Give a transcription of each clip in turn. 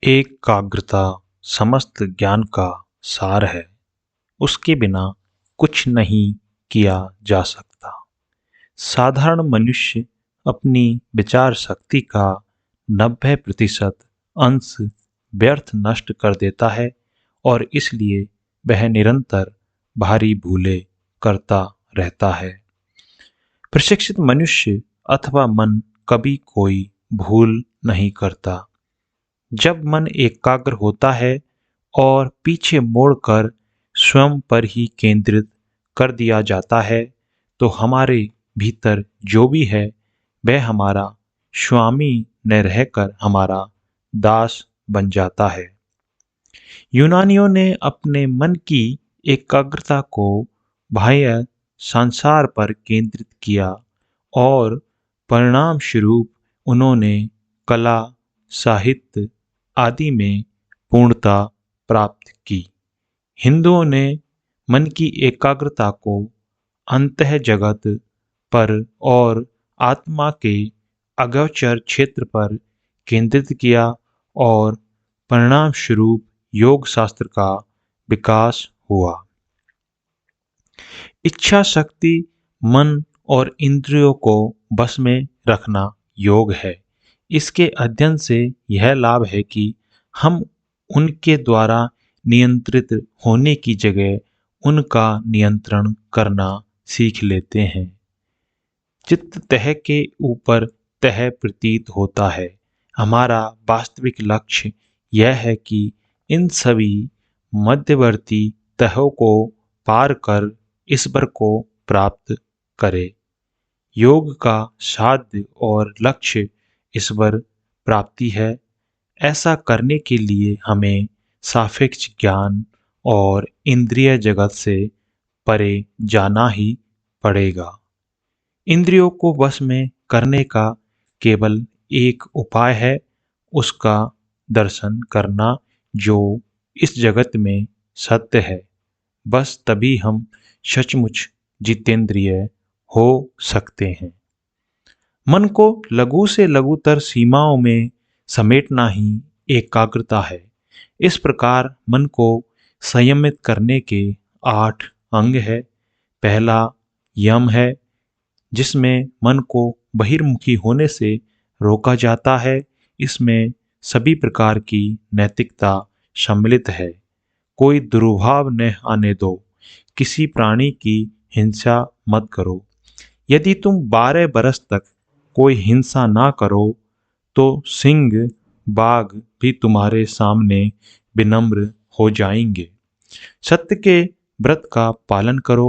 एकाग्रता समस्त ज्ञान का सार है। उसके बिना कुछ नहीं किया जा सकता। साधारण मनुष्य अपनी विचार शक्ति का 90% अंश व्यर्थ नष्ट कर देता है और इसलिए वह निरंतर भारी भूलें करता रहता है। प्रशिक्षित मनुष्य अथवा मन कभी कोई भूल नहीं करता। जब मन एकाग्र होता है और पीछे मोड़कर स्वयं पर ही केंद्रित कर दिया जाता है, तो हमारे भीतर जो भी है वह हमारा स्वामी न रहकर हमारा दास बन जाता है। यूनानियों ने अपने मन की एकाग्रता को बाह्य संसार पर केंद्रित किया और परिणाम स्वरूप उन्होंने कला, साहित्य आदि में पूर्णता प्राप्त की। हिंदुओं ने मन की एकाग्रता को अंतः जगत पर और आत्मा के अगोचर क्षेत्र पर केंद्रित किया और परिणाम स्वरूप योग शास्त्र का विकास हुआ। इच्छा शक्ति, मन और इंद्रियों को बस में रखना योग है। इसके अध्ययन से यह लाभ है कि हम उनके द्वारा नियंत्रित होने की जगह उनका नियंत्रण करना सीख लेते हैं। चित्त तह के ऊपर तह प्रतीत होता है। हमारा वास्तविक लक्ष्य यह है कि इन सभी मध्यवर्ती तहों को पार कर ईश्वर को प्राप्त करे। योग का साध्य और लक्ष्य ईश्वर प्राप्ति है। ऐसा करने के लिए हमें सापेक्ष ज्ञान और इंद्रिय जगत से परे जाना ही पड़ेगा। इंद्रियों को वश में करने का केवल एक उपाय है, उसका दर्शन करना जो इस जगत में सत्य है। बस तभी हम सचमुच जितेंद्रिय हो सकते हैं। मन को लघु से लघुतर सीमाओं में समेटना ही एकाग्रता है। इस प्रकार मन को संयमित करने के 8 अंग है। पहला यम है, जिसमें मन को बहिर्मुखी होने से रोका जाता है। इसमें सभी प्रकार की नैतिकता सम्मिलित है। कोई दुर्भाव न आने दो, किसी प्राणी की हिंसा मत करो। यदि तुम 12 बरस तक कोई हिंसा ना करो तो सिंह बाघ भी तुम्हारे सामने विनम्र हो जाएंगे। सत्य के व्रत का पालन करो।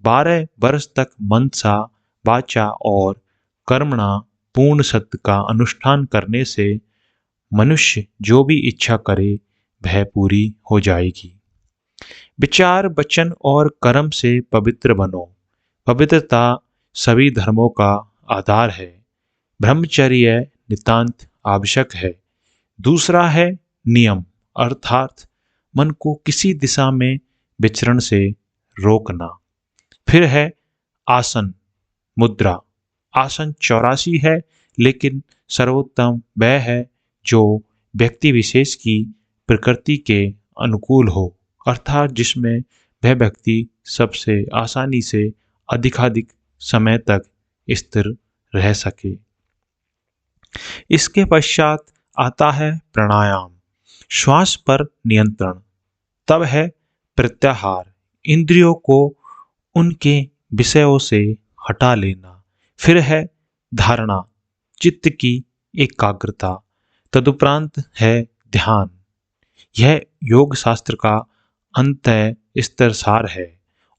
12 वर्ष तक मनसा, वाचा और कर्मणा पूर्ण सत्य का अनुष्ठान करने से मनुष्य जो भी इच्छा करे वह पूरी हो जाएगी। विचार, वचन और कर्म से पवित्र बनो। पवित्रता सभी धर्मों का आधार है। ब्रह्मचर्य नितांत आवश्यक है। दूसरा है नियम, अर्थात मन को किसी दिशा में विचरण से रोकना। फिर है आसन, मुद्रा। आसन 84 है, लेकिन सर्वोत्तम वह है जो व्यक्ति विशेष की प्रकृति के अनुकूल हो, अर्थात जिसमें वह व्यक्ति सबसे आसानी से अधिकाधिक समय तक स्थिर रह सके। इसके पश्चात आता है प्राणायाम, श्वास पर नियंत्रण। तब है प्रत्याहार, इंद्रियों को उनके विषयों से हटा लेना। फिर है धारणा, चित्त की एकाग्रता। तदुपरांत है ध्यान। यह योग शास्त्र का अंतः स्तर सार है।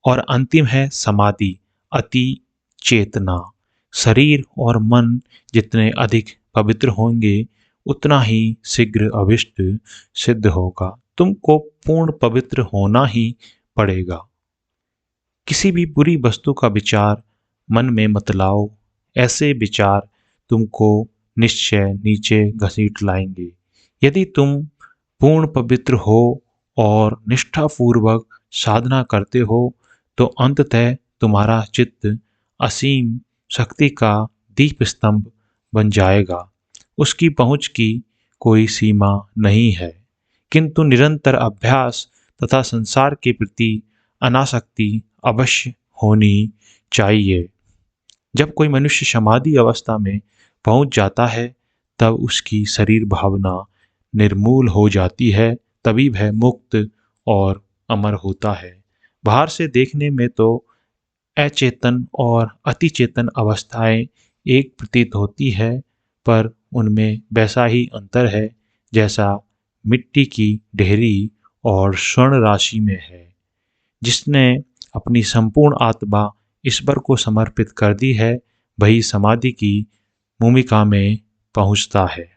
और अंतिम है समाधि, अति चेतना। शरीर और मन जितने अधिक पवित्र होंगे उतना ही शीघ्र अभिष्ट सिद्ध होगा। तुमको पूर्ण पवित्र होना ही पड़ेगा। किसी भी बुरी वस्तु का विचार मन में मत लाओ। ऐसे विचार तुमको निश्चय नीचे घसीट लाएंगे। यदि तुम पूर्ण पवित्र हो और निष्ठापूर्वक साधना करते हो तो अंततः तुम्हारा चित्त असीम शक्ति का दीप स्तंभ बन जाएगा। उसकी पहुंच की कोई सीमा नहीं है, किंतु निरंतर अभ्यास तथा संसार के प्रति अनासक्ति अवश्य होनी चाहिए। जब कोई मनुष्य समाधि अवस्था में पहुंच जाता है, तब उसकी शरीर भावना निर्मूल हो जाती है, तभी वह मुक्त और अमर होता है। बाहर से देखने में तो अचेतन और अतिचेतन अवस्थाएं एक प्रतीत होती है, पर उनमें वैसा ही अंतर है जैसा मिट्टी की ढेरी और स्वर्ण राशि में है। जिसने अपनी संपूर्ण आत्मा ईश्वर को समर्पित कर दी है, वही समाधि की भूमिका में पहुंचता है।